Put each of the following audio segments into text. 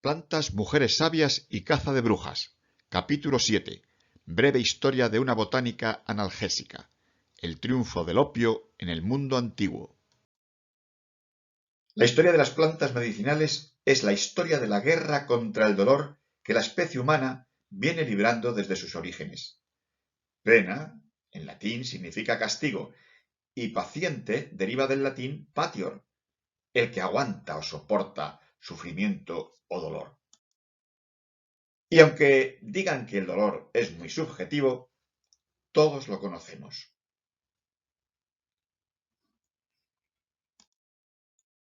Plantas, mujeres sabias y caza de brujas. Capítulo 7. Breve historia de una botánica analgésica. El triunfo del opio en el mundo antiguo. La historia de las plantas medicinales es la historia de la guerra contra el dolor que la especie humana viene librando desde sus orígenes. Pena, en latín, significa castigo, y paciente deriva del latín patior, el que aguanta o soporta sufrimiento o dolor. Y aunque digan que el dolor es muy subjetivo, todos lo conocemos.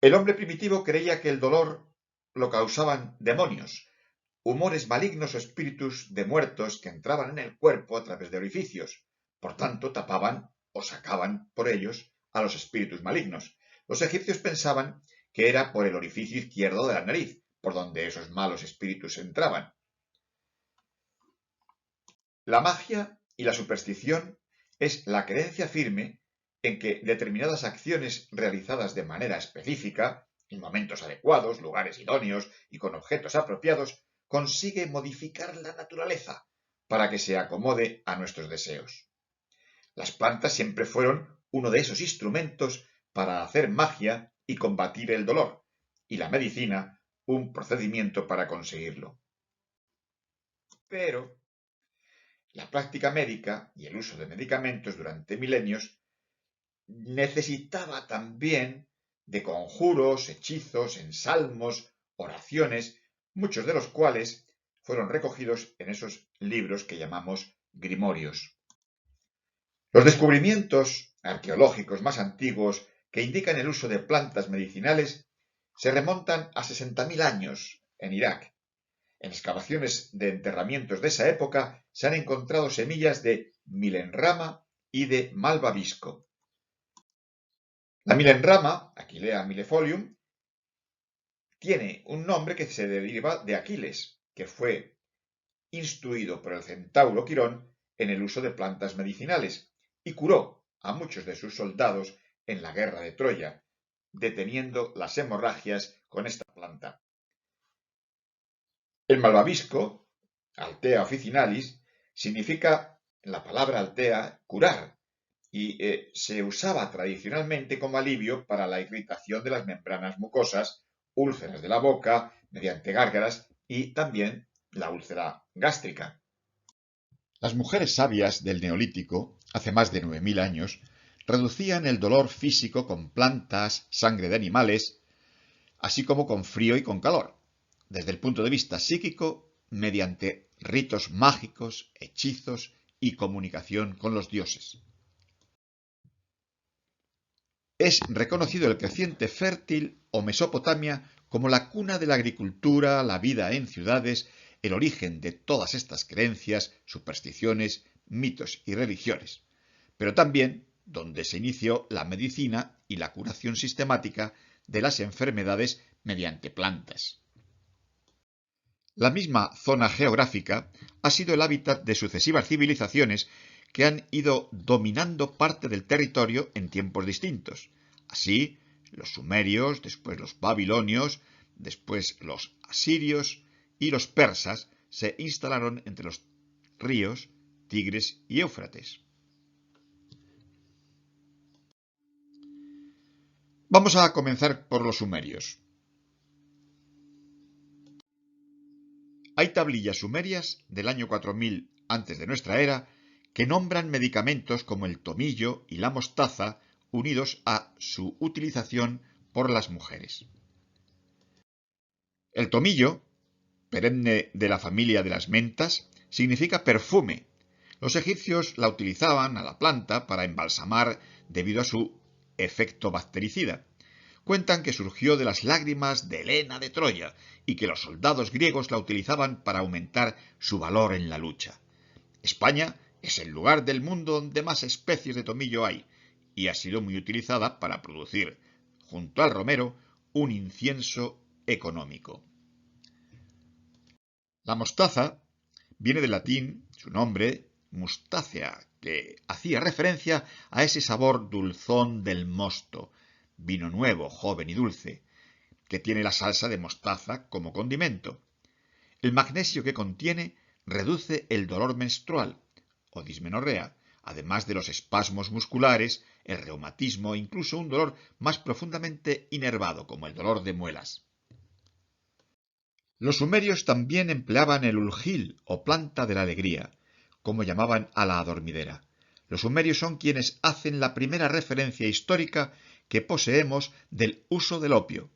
El hombre primitivo creía que el dolor lo causaban demonios, humores malignos o espíritus de muertos que entraban en el cuerpo a través de orificios. Por tanto, tapaban o sacaban por ellos a los espíritus malignos. Los egipcios pensaban que era por el orificio izquierdo de la nariz, por donde esos malos espíritus entraban. La magia y la superstición es la creencia firme en que determinadas acciones realizadas de manera específica, en momentos adecuados, lugares idóneos y con objetos apropiados, consigue modificar la naturaleza para que se acomode a nuestros deseos. Las plantas siempre fueron uno de esos instrumentos para hacer magia y combatir el dolor, y la medicina un procedimiento para conseguirlo. Pero la práctica médica y el uso de medicamentos durante milenios necesitaba también de conjuros, hechizos, ensalmos, oraciones, muchos de los cuales fueron recogidos en esos libros que llamamos grimorios. Los descubrimientos arqueológicos más antiguos que indican el uso de plantas medicinales se remontan a 60.000 años en Irak. En excavaciones de enterramientos de esa época se han encontrado semillas de milenrama y de malvavisco. La milenrama, Aquilea millefolium, tiene un nombre que se deriva de Aquiles, que fue instruido por el centauro Quirón en el uso de plantas medicinales y curó a muchos de sus soldados en la guerra de Troya, deteniendo las hemorragias con esta planta. El malvavisco, Altea officinalis, significa la palabra altea curar y se usaba tradicionalmente como alivio para la irritación de las membranas mucosas, úlceras de la boca, mediante gárgaras y también la úlcera gástrica. Las mujeres sabias del Neolítico, hace más de 9.000 años, reducían el dolor físico con plantas, sangre de animales, así como con frío y con calor. Desde el punto de vista psíquico, mediante ritos mágicos, hechizos y comunicación con los dioses. Es reconocido el creciente fértil o Mesopotamia como la cuna de la agricultura, la vida en ciudades, el origen de todas estas creencias, supersticiones, mitos y religiones, pero también donde se inició la medicina y la curación sistemática de las enfermedades mediante plantas. La misma zona geográfica ha sido el hábitat de sucesivas civilizaciones que han ido dominando parte del territorio en tiempos distintos. Así, los sumerios, después los babilonios, después los asirios y los persas se instalaron entre los ríos Tigres y Éufrates. Vamos a comenzar por los sumerios. Hay tablillas sumerias del año 4000 antes de nuestra era que nombran medicamentos como el tomillo y la mostaza unidos a su utilización por las mujeres. El tomillo, perenne de la familia de las mentas, significa perfume. Los egipcios la utilizaban a la planta para embalsamar debido a su efecto bactericida. Cuentan que surgió de las lágrimas de Helena de Troya y que los soldados griegos la utilizaban para aumentar su valor en la lucha. España es el lugar del mundo donde más especies de tomillo hay y ha sido muy utilizada para producir, junto al romero, un incienso económico. La mostaza viene del latín, su nombre, mustacea, que hacía referencia a ese sabor dulzón del mosto, vino nuevo, joven y dulce, que tiene la salsa de mostaza como condimento. El magnesio que contiene reduce el dolor menstrual o dismenorrea, además de los espasmos musculares, el reumatismo e incluso un dolor más profundamente inervado como el dolor de muelas. Los sumerios también empleaban el ulgil o planta de la alegría, como llamaban a la adormidera. Los sumerios son quienes hacen la primera referencia histórica que poseemos del uso del opio.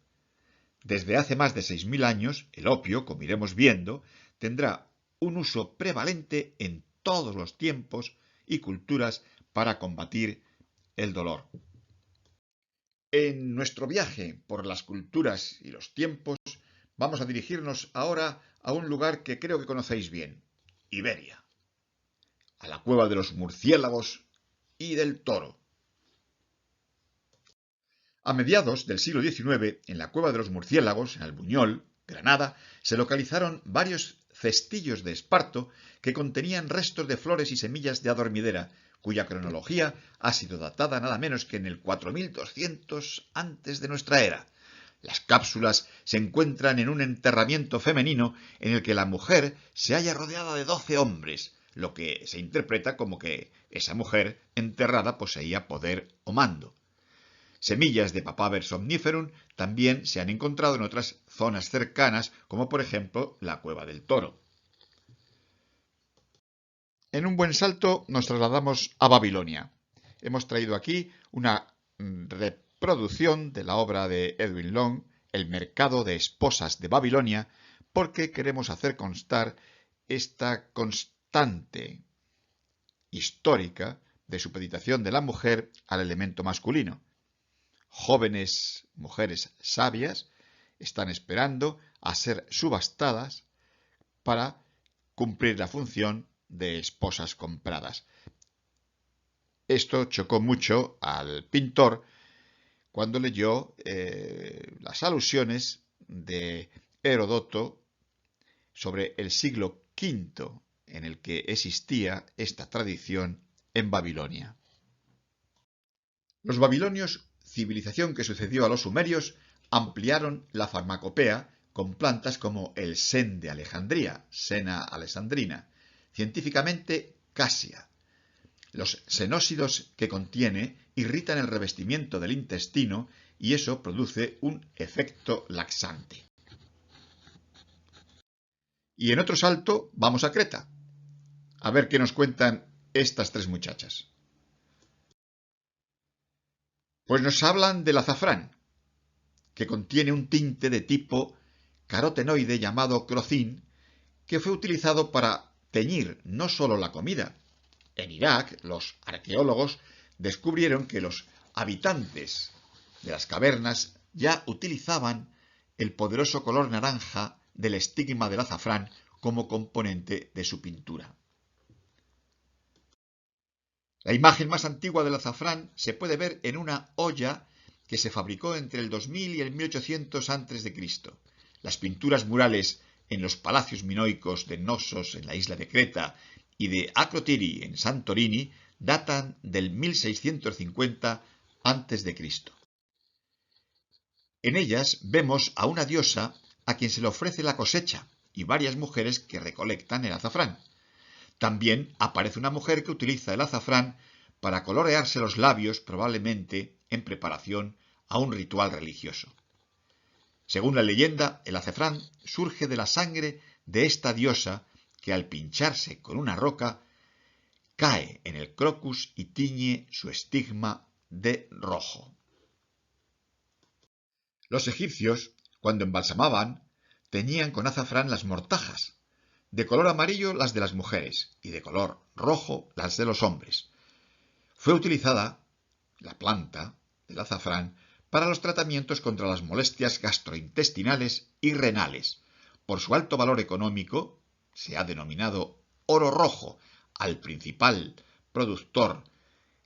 Desde hace más de 6000 años, el opio, como iremos viendo, tendrá un uso prevalente en todos los tiempos y culturas para combatir el dolor. En nuestro viaje por las culturas y los tiempos, vamos a dirigirnos ahora a un lugar que creo que conocéis bien, Iberia, a la cueva de los murciélagos y del toro. A mediados del siglo XIX, en la cueva de los murciélagos, en Albuñol, Granada, se localizaron varios cestillos de esparto que contenían restos de flores y semillas de adormidera, cuya cronología ha sido datada nada menos que en el 4200 antes de nuestra era. Las cápsulas se encuentran en un enterramiento femenino en el que la mujer se halla rodeada de 12 hombres, lo que se interpreta como que esa mujer enterrada poseía poder o mando. Semillas de Papaver somniferum también se han encontrado en otras zonas cercanas, como por ejemplo la Cueva del Toro. En un buen salto nos trasladamos a Babilonia. Hemos traído aquí una reproducción de la obra de Edwin Long, El mercado de esposas de Babilonia, porque queremos hacer constar esta constante histórica de supeditación de la mujer al elemento masculino. Jóvenes mujeres sabias están esperando a ser subastadas para cumplir la función de esposas compradas. Esto chocó mucho al pintor cuando leyó las alusiones de Heródoto sobre el siglo V en el que existía esta tradición en Babilonia. Los babilonios, civilización que sucedió a los sumerios, ampliaron la farmacopea con plantas como el sen de Alejandría, Sena alessandrina, científicamente casia. Los senósidos que contiene irritan el revestimiento del intestino y eso produce un efecto laxante. Y en otro salto vamos a Creta, a ver qué nos cuentan estas tres muchachas. Pues nos hablan del azafrán, que contiene un tinte de tipo carotenoide llamado crocin, que fue utilizado para teñir no solo la comida. En Irak, los arqueólogos descubrieron que los habitantes de las cavernas ya utilizaban el poderoso color naranja del estigma del azafrán como componente de su pintura. La imagen más antigua del azafrán se puede ver en una olla que se fabricó entre el 2000 y el 1800 a.C. Las pinturas murales en los palacios minoicos de Knossos en la isla de Creta y de Akrotiri en Santorini datan del 1650 a.C. En ellas vemos a una diosa a quien se le ofrece la cosecha y varias mujeres que recolectan el azafrán. También aparece una mujer que utiliza el azafrán para colorearse los labios, probablemente en preparación a un ritual religioso. Según la leyenda, el azafrán surge de la sangre de esta diosa que al pincharse con una roca cae en el crocus y tiñe su estigma de rojo. Los egipcios, cuando embalsamaban, teñían con azafrán las mortajas, de color amarillo las de las mujeres y de color rojo las de los hombres. Fue utilizada la planta del azafrán para los tratamientos contra las molestias gastrointestinales y renales. Por su alto valor económico, se ha denominado oro rojo al principal productor,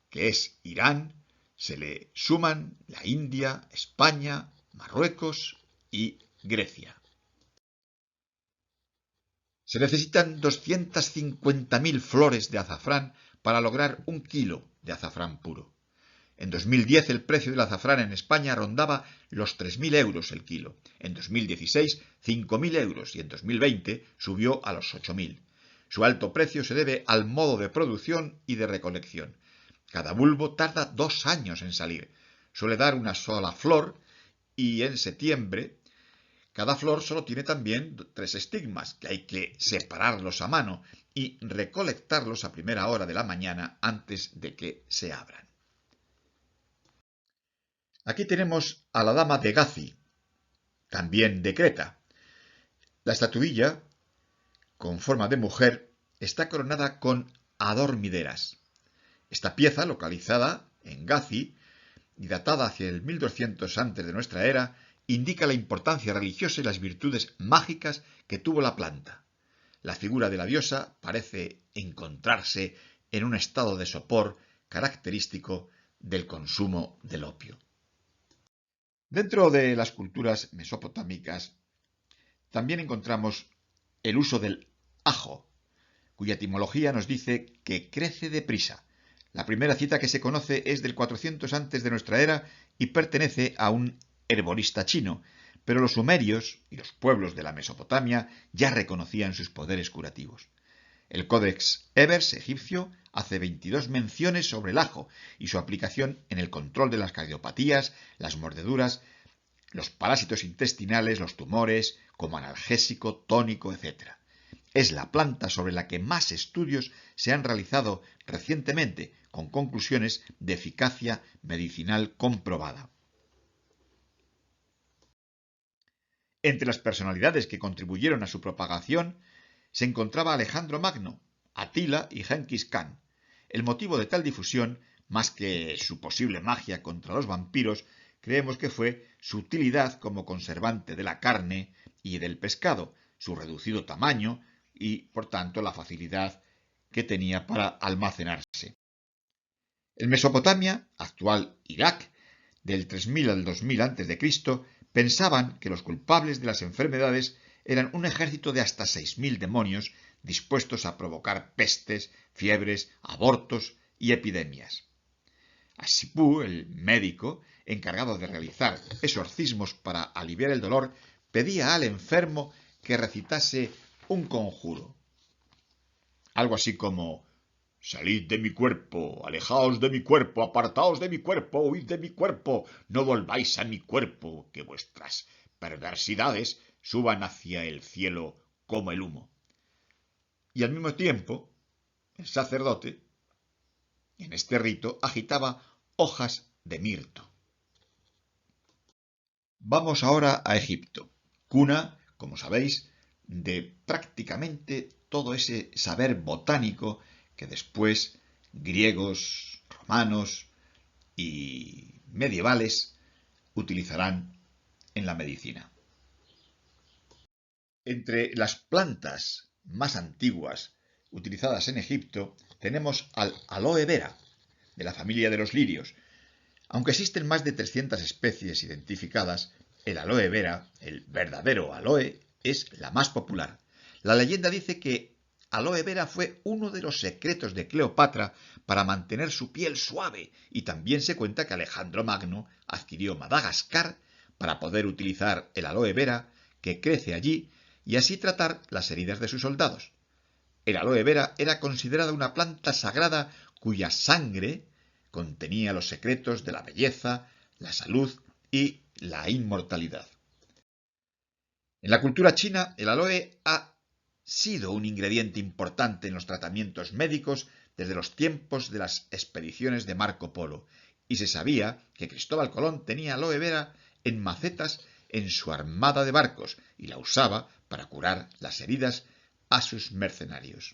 que es Irán. Se le suman la India, España, Marruecos y Grecia. Se necesitan 250.000 flores de azafrán para lograr 1 kilo de azafrán puro. En 2010 el precio del azafrán en España rondaba los 3.000 euros el kilo. En 2016, 5.000 euros y en 2020 subió a los 8.000. Su alto precio se debe al modo de producción y de recolección. Cada bulbo tarda 2 años en salir. Suele dar una sola flor y en septiembre cada flor solo tiene también 3 estigmas, que hay que separarlos a mano y recolectarlos a primera hora de la mañana antes de que se abran. Aquí tenemos a la dama de Gazi, también de Creta. La estatuilla, con forma de mujer, está coronada con adormideras. Esta pieza, localizada en Gazi y datada hacia el 1200 antes de nuestra era, indica la importancia religiosa y las virtudes mágicas que tuvo la planta. La figura de la diosa parece encontrarse en un estado de sopor característico del consumo del opio. Dentro de las culturas mesopotámicas también encontramos el uso del ajo, cuya etimología nos dice que crece deprisa. La primera cita que se conoce es del 400 antes de nuestra era y pertenece a un herborista chino, pero los sumerios y los pueblos de la Mesopotamia ya reconocían sus poderes curativos. El Codex Ebers egipcio hace 22 menciones sobre el ajo y su aplicación en el control de las cardiopatías, las mordeduras, los parásitos intestinales, los tumores, como analgésico, tónico, etc. Es la planta sobre la que más estudios se han realizado recientemente, con conclusiones de eficacia medicinal comprobada. Entre las personalidades que contribuyeron a su propagación se encontraba Alejandro Magno, Atila y Genghis Khan. El motivo de tal difusión, más que su posible magia contra los vampiros, creemos que fue su utilidad como conservante de la carne y del pescado, su reducido tamaño y, por tanto, la facilidad que tenía para almacenarse. En Mesopotamia, actual Irak, del 3000 al 2000 a.C., pensaban que los culpables de las enfermedades eran un ejército de hasta 6.000 demonios dispuestos a provocar pestes, fiebres, abortos y epidemias. Asipú, el médico encargado de realizar exorcismos para aliviar el dolor, pedía al enfermo que recitase un conjuro. Algo así como: salid de mi cuerpo, alejaos de mi cuerpo, apartaos de mi cuerpo, huid de mi cuerpo, no volváis a mi cuerpo, que vuestras perversidades suban hacia el cielo como el humo. Y al mismo tiempo, el sacerdote, en este rito, agitaba hojas de mirto. Vamos ahora a Egipto, cuna, como sabéis, de prácticamente todo ese saber botánico que después griegos, romanos y medievales utilizarán en la medicina. Entre las plantas más antiguas utilizadas en Egipto tenemos al aloe vera, de la familia de los lirios. Aunque existen más de 300 especies identificadas, el aloe vera, el verdadero aloe, es la más popular. La leyenda dice que aloe vera fue uno de los secretos de Cleopatra para mantener su piel suave, y también se cuenta que Alejandro Magno adquirió Madagascar para poder utilizar el aloe vera que crece allí y así tratar las heridas de sus soldados. El aloe vera era considerada una planta sagrada cuya sangre contenía los secretos de la belleza, la salud y la inmortalidad. En la cultura china, el aloe ha sido un ingrediente importante en los tratamientos médicos desde los tiempos de las expediciones de Marco Polo, y se sabía que Cristóbal Colón tenía aloe vera en macetas en su armada de barcos y la usaba para curar las heridas a sus mercenarios.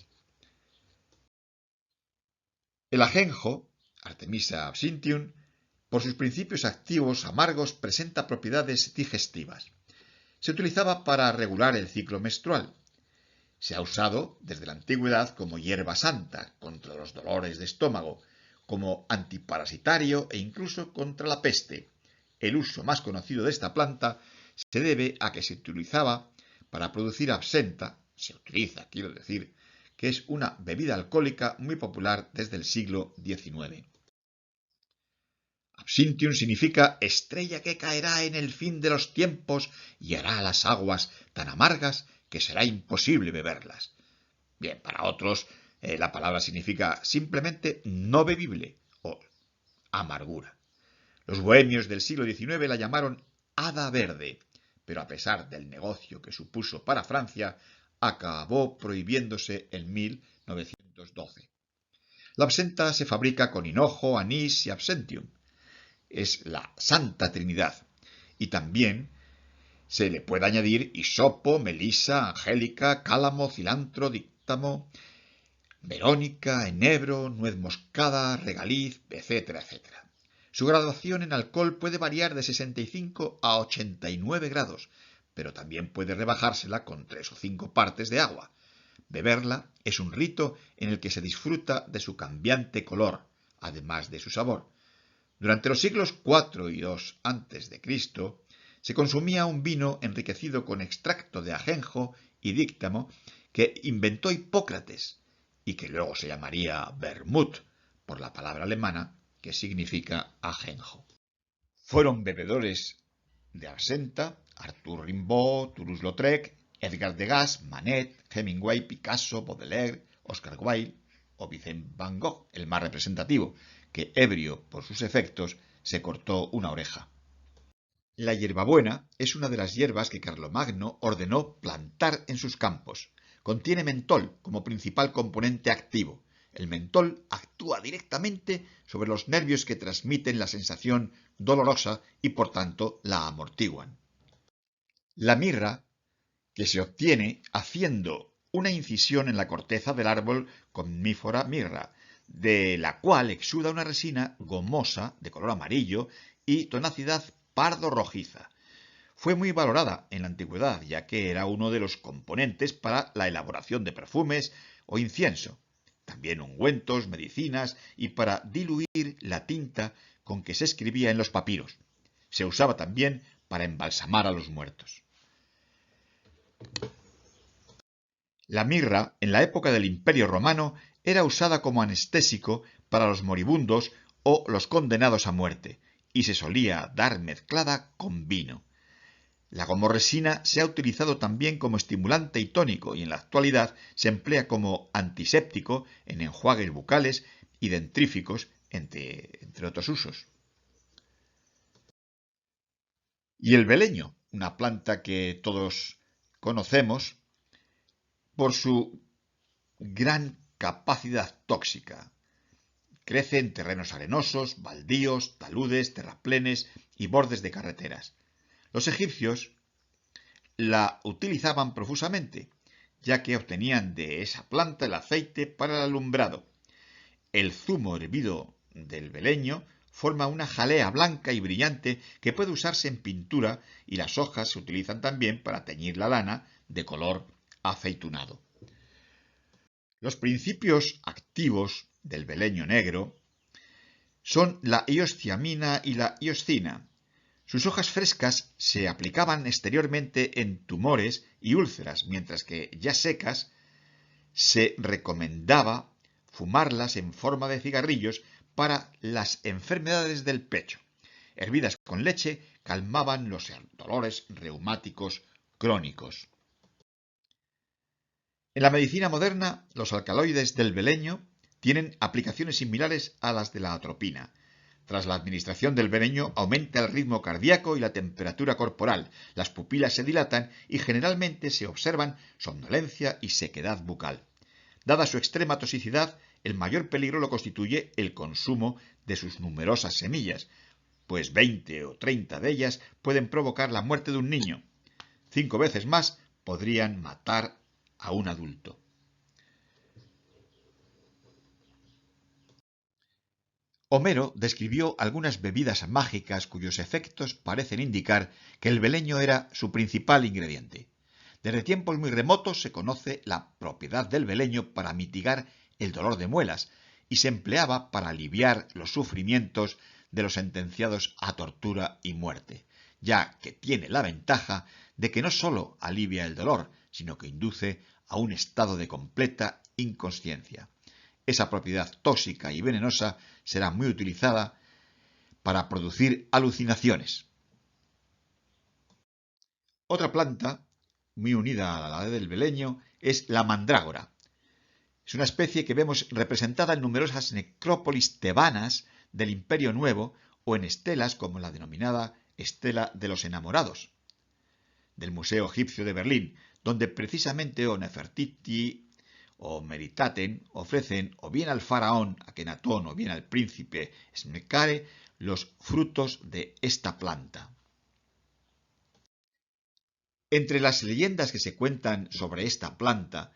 El ajenjo, Artemisia absinthium, por sus principios activos amargos, presenta propiedades digestivas. Se utilizaba para regular el ciclo menstrual. Se ha usado desde la antigüedad como hierba santa contra los dolores de estómago, como antiparasitario e incluso contra la peste. El uso más conocido de esta planta se debe a que se utilizaba para producir absenta, se utiliza, quiero decir, que es una bebida alcohólica muy popular desde el siglo XIX. Absintium significa estrella que caerá en el fin de los tiempos y hará las aguas tan amargas que será imposible beberlas. Bien, para otros la palabra significa simplemente no bebible o amargura. Los bohemios del siglo XIX la llamaron hada verde, pero a pesar del negocio que supuso para Francia, acabó prohibiéndose en 1912. La absenta se fabrica con hinojo, anís y absentium. Es la Santa Trinidad. Y también se le puede añadir hisopo, melisa, angélica, cálamo, cilantro, díctamo, verónica, enebro, nuez moscada, regaliz, etcétera, etcétera. Su graduación en alcohol puede variar de 65 a 89 grados, pero también puede rebajársela con 3 o 5 partes de agua. Beberla es un rito en el que se disfruta de su cambiante color, además de su sabor. Durante los siglos IV y II a.C., se consumía un vino enriquecido con extracto de ajenjo y díctamo que inventó Hipócrates y que luego se llamaría vermut, por la palabra alemana que significa ajenjo. Fueron bebedores de absenta Arthur Rimbaud, Toulouse-Lautrec, Edgar Degas, Manet, Hemingway, Picasso, Baudelaire, Oscar Wilde o Vincent van Gogh, el más representativo, que, ebrio por sus efectos, se cortó una oreja. La hierbabuena es una de las hierbas que Carlomagno ordenó plantar en sus campos. Contiene mentol como principal componente activo. El mentol actúa directamente sobre los nervios que transmiten la sensación dolorosa y por tanto la amortiguan. La mirra, que se obtiene haciendo una incisión en la corteza del árbol Commiphora mirra, de la cual exuda una resina gomosa de color amarillo y tonacidad pardo-rojiza. Fue muy valorada en la antigüedad, ya que era uno de los componentes para la elaboración de perfumes o incienso, también ungüentos, medicinas y para diluir la tinta con que se escribía en los papiros. Se usaba también para embalsamar a los muertos. La mirra, en la época del Imperio Romano, era usada como anestésico para los moribundos o los condenados a muerte, y se solía dar mezclada con vino. La gomorresina se ha utilizado también como estimulante y tónico, y en la actualidad se emplea como antiséptico en enjuagues bucales y dentríficos, entre otros usos. Y el beleño, una planta que todos conocemos por su gran capacidad tóxica. Crece en terrenos arenosos, baldíos, taludes, terraplenes y bordes de carreteras. Los egipcios la utilizaban profusamente, ya que obtenían de esa planta el aceite para el alumbrado. El zumo hervido del beleño forma una jalea blanca y brillante que puede usarse en pintura y las hojas se utilizan también para teñir la lana de color aceitunado. Los principios activos del beleño negro son la hiosciamina y la hioscina. Sus hojas frescas se aplicaban exteriormente en tumores y úlceras, mientras que ya secas se recomendaba fumarlas en forma de cigarrillos para las enfermedades del pecho. Hervidas con leche calmaban los dolores reumáticos crónicos. En la medicina moderna, los alcaloides del beleño tienen aplicaciones similares a las de la atropina. Tras la administración del beleño aumenta el ritmo cardíaco y la temperatura corporal, las pupilas se dilatan y generalmente se observan somnolencia y sequedad bucal. Dada su extrema toxicidad, el mayor peligro lo constituye el consumo de sus numerosas semillas, pues 20 o 30 de ellas pueden provocar la muerte de un niño. 5 veces más podrían matar a un adulto. Homero describió algunas bebidas mágicas cuyos efectos parecen indicar que el beleño era su principal ingrediente. Desde tiempos muy remotos se conoce la propiedad del beleño para mitigar el dolor de muelas y se empleaba para aliviar los sufrimientos de los sentenciados a tortura y muerte, ya que tiene la ventaja de que no sólo alivia el dolor, sino que induce a un estado de completa inconsciencia. Esa propiedad tóxica y venenosa será muy utilizada para producir alucinaciones. Otra planta, muy unida a la del beleño, es la mandrágora. Es una especie que vemos representada en numerosas necrópolis tebanas del Imperio Nuevo o en estelas como la denominada Estela de los Enamorados, del Museo Egipcio de Berlín, donde precisamente o Nefertiti o Meritaten ofrecen o bien al faraón Akenatón o bien al príncipe Smenkhare los frutos de esta planta. Entre las leyendas que se cuentan sobre esta planta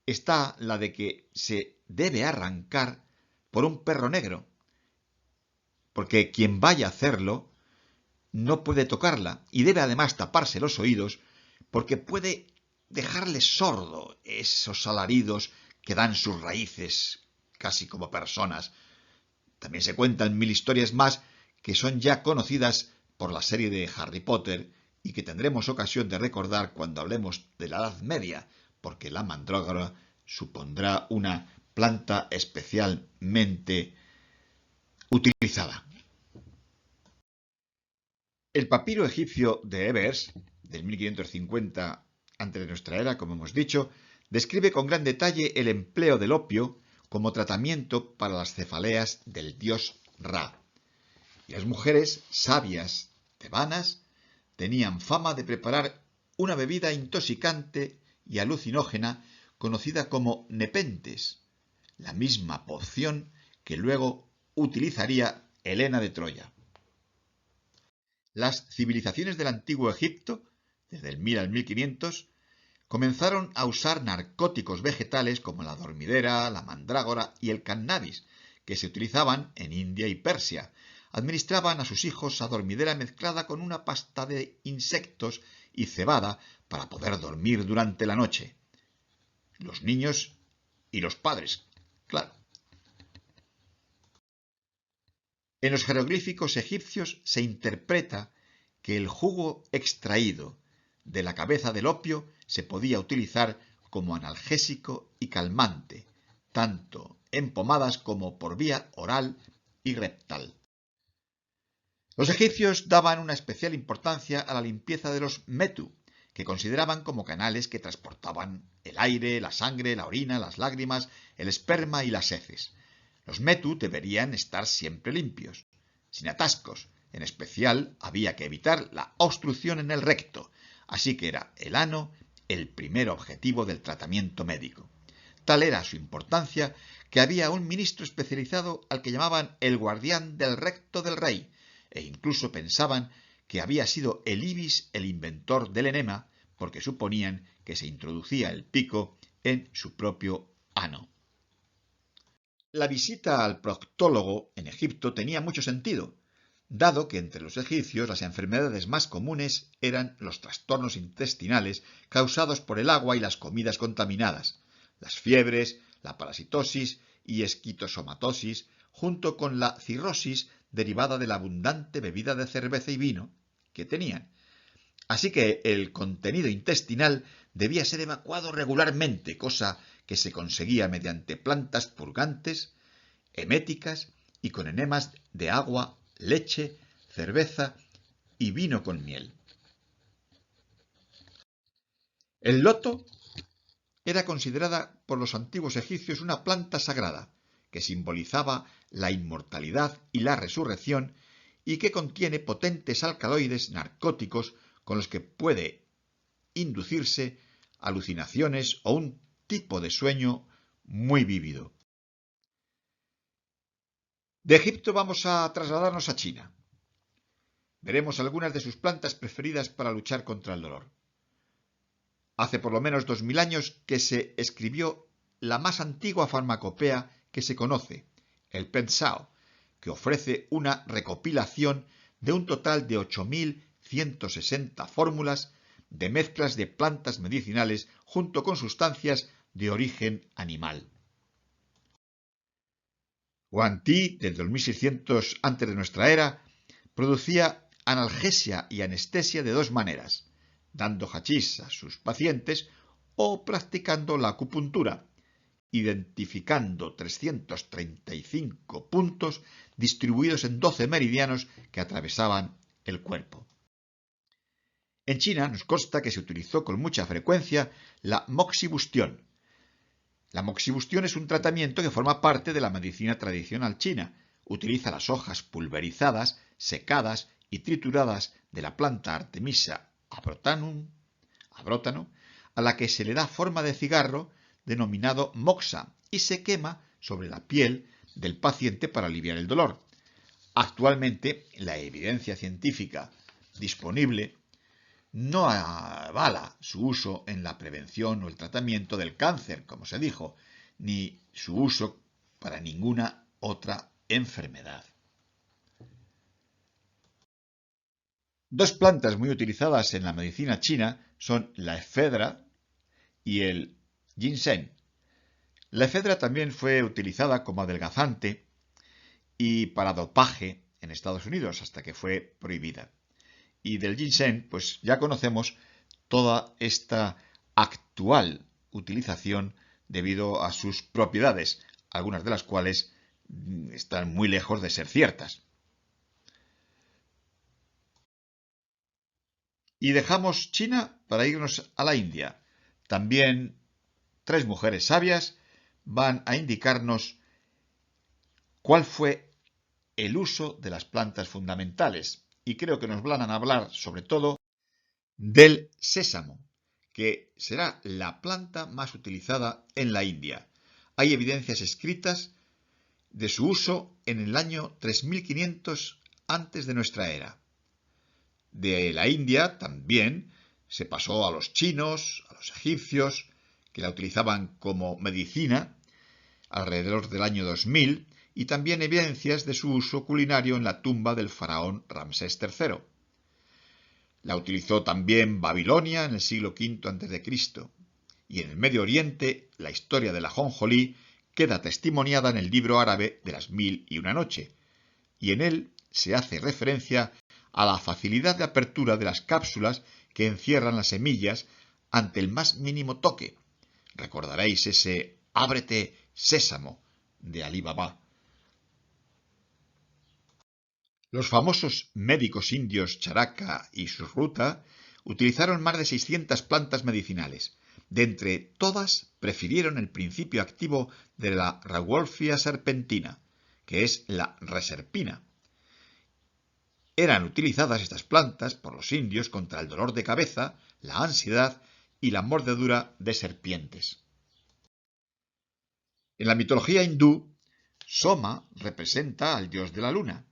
está la de que se debe arrancar por un perro negro, porque quien vaya a hacerlo no puede tocarla y debe además taparse los oídos porque puede dejarle sordo esos alaridos que dan sus raíces casi como personas. También se cuentan 1000 historias más que son ya conocidas por la serie de Harry Potter y que tendremos ocasión de recordar cuando hablemos de la Edad Media, porque la mandrágora supondrá una planta especialmente utilizada. El papiro egipcio de Ebers, del 1550 antes de nuestra era, como hemos dicho, describe con gran detalle el empleo del opio como tratamiento para las cefaleas del dios Ra. Y las mujeres sabias tebanas tenían fama de preparar una bebida intoxicante y alucinógena conocida como nepentes, la misma poción que luego utilizaría Helena de Troya. Las civilizaciones del antiguo Egipto, desde el 1000 al 1500, comenzaron a usar narcóticos vegetales como la dormidera, la mandrágora y el cannabis, que se utilizaban en India y Persia. Administraban a sus hijos adormidera mezclada con una pasta de insectos y cebada para poder dormir durante la noche. Los niños y los padres, claro. En los jeroglíficos egipcios se interpreta que el jugo extraído de la cabeza del opio se podía utilizar como analgésico y calmante, tanto en pomadas como por vía oral y rectal. Los egipcios daban una especial importancia a la limpieza de los metu, que consideraban como canales que transportaban el aire, la sangre, la orina, las lágrimas, el esperma y las heces. Los metu deberían estar siempre limpios, sin atascos. En especial, había que evitar la obstrucción en el recto, así que era el ano el primer objetivo del tratamiento médico. Tal era su importancia que había un ministro especializado al que llamaban el guardián del recto del rey, e incluso pensaban que había sido el ibis el inventor del enema, porque suponían que se introducía el pico en su propio ano. La visita al proctólogo en Egipto tenía mucho sentido, dado que entre los egipcios las enfermedades más comunes eran los trastornos intestinales causados por el agua y las comidas contaminadas, las fiebres, la parasitosis y esquitosomatosis, junto con la cirrosis derivada de la abundante bebida de cerveza y vino que tenían. Así que el contenido intestinal debía ser evacuado regularmente, cosa que se conseguía mediante plantas purgantes, eméticas y con enemas de agua, leche, cerveza y vino con miel. El loto era considerada por los antiguos egipcios una planta sagrada que simbolizaba la inmortalidad y la resurrección y que contiene potentes alcaloides narcóticos con los que puede inducirse alucinaciones o un tipo de sueño muy vívido. De Egipto vamos a trasladarnos a China. Veremos algunas de sus plantas preferidas para luchar contra el dolor. Hace por lo menos 2000 años que se escribió la más antigua farmacopea que se conoce, el Pensao, que ofrece una recopilación de un total de 8160 fórmulas de mezclas de plantas medicinales junto con sustancias de origen animal. Huang Ti, desde 2600 antes de nuestra era, producía analgesia y anestesia de dos maneras, dando hachís a sus pacientes o practicando la acupuntura, identificando 335 puntos distribuidos en 12 meridianos que atravesaban el cuerpo. En China nos consta que se utilizó con mucha frecuencia la moxibustión. La moxibustión es un tratamiento que forma parte de la medicina tradicional china. Utiliza las hojas pulverizadas, secadas y trituradas de la planta Artemisia abrótano, a la que se le da forma de cigarro denominado moxa y se quema sobre la piel del paciente para aliviar el dolor. Actualmente, la evidencia científica disponible no avala su uso en la prevención o el tratamiento del cáncer, como se dijo, ni su uso para ninguna otra enfermedad. Dos plantas muy utilizadas en la medicina china son la efedra y el ginseng. La efedra también fue utilizada como adelgazante y para dopaje en Estados Unidos hasta que fue prohibida. Y del ginseng, pues ya conocemos toda esta actual utilización debido a sus propiedades, algunas de las cuales están muy lejos de ser ciertas. Y dejamos China para irnos a la India. También tres mujeres sabias van a indicarnos cuál fue el uso de las plantas fundamentales. Y creo que nos van a hablar sobre todo del sésamo, que será la planta más utilizada en la India. Hay evidencias escritas de su uso en el año 3500 antes de nuestra era. De la India también se pasó a los chinos, a los egipcios, que la utilizaban como medicina alrededor del año 2000, y también evidencias de su uso culinario en la tumba del faraón Ramsés III. La utilizó también Babilonia en el siglo V a.C. Y en el Medio Oriente la historia del ajonjolí queda testimoniada en el libro árabe de las 1001 noche, y en él se hace referencia a la facilidad de apertura de las cápsulas que encierran las semillas ante el más mínimo toque. Recordaréis ese ábrete sésamo de Alí Baba. Los famosos médicos indios Charaka y Sushruta utilizaron más de 600 plantas medicinales. De entre todas, prefirieron el principio activo de la Rauwolfia serpentina, que es la reserpina. Eran utilizadas estas plantas por los indios contra el dolor de cabeza, la ansiedad y la mordedura de serpientes. En la mitología hindú, Soma representa al dios de la luna.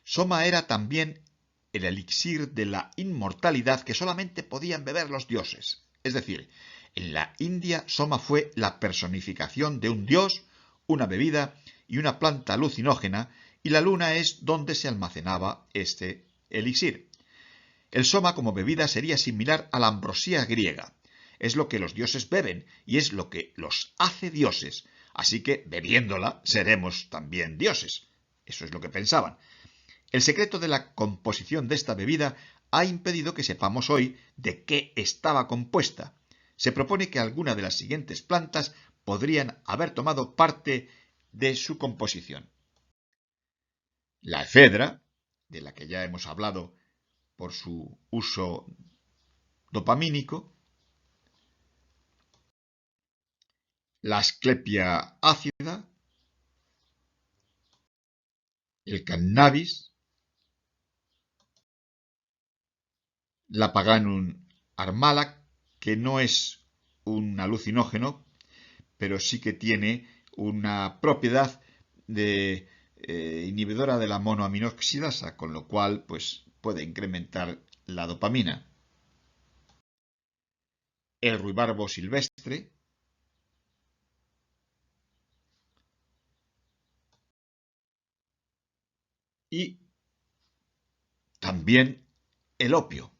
Soma era también el elixir de la inmortalidad que solamente podían beber los dioses. Es decir, en la India Soma fue la personificación de un dios, una bebida y una planta alucinógena, y la luna es donde se almacenaba este elixir. El Soma como bebida sería similar a la ambrosía griega. Es lo que los dioses beben y es lo que los hace dioses. Así que bebiéndola seremos también dioses. Eso es lo que pensaban. El secreto de la composición de esta bebida ha impedido que sepamos hoy de qué estaba compuesta. Se propone que alguna de las siguientes plantas podrían haber tomado parte de su composición. La efedra, de la que ya hemos hablado por su uso dopamínico, la asclepia ácida, el cannabis, la Paganum armala, que no es un alucinógeno, pero sí que tiene una propiedad de inhibidora de la monoaminoxidasa, con lo cual pues, puede incrementar la dopamina. El ruibarbo silvestre, y también el opio.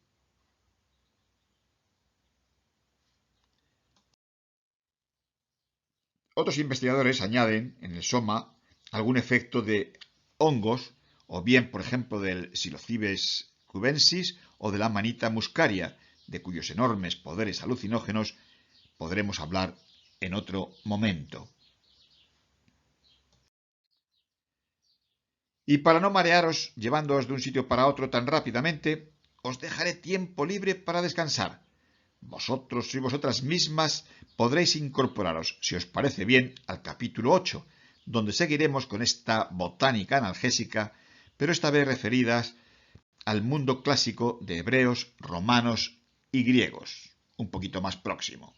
Otros investigadores añaden en el soma algún efecto de hongos, o bien, por ejemplo, del Psilocybes cubensis o de la Amanita muscaria, de cuyos enormes poderes alucinógenos podremos hablar en otro momento. Y para no marearos llevándoos de un sitio para otro tan rápidamente, os dejaré tiempo libre para descansar. Vosotros y vosotras mismas podréis incorporaros, si os parece bien, al capítulo 8, donde seguiremos con esta botánica analgésica, pero esta vez referidas al mundo clásico de hebreos, romanos y griegos, un poquito más próximo.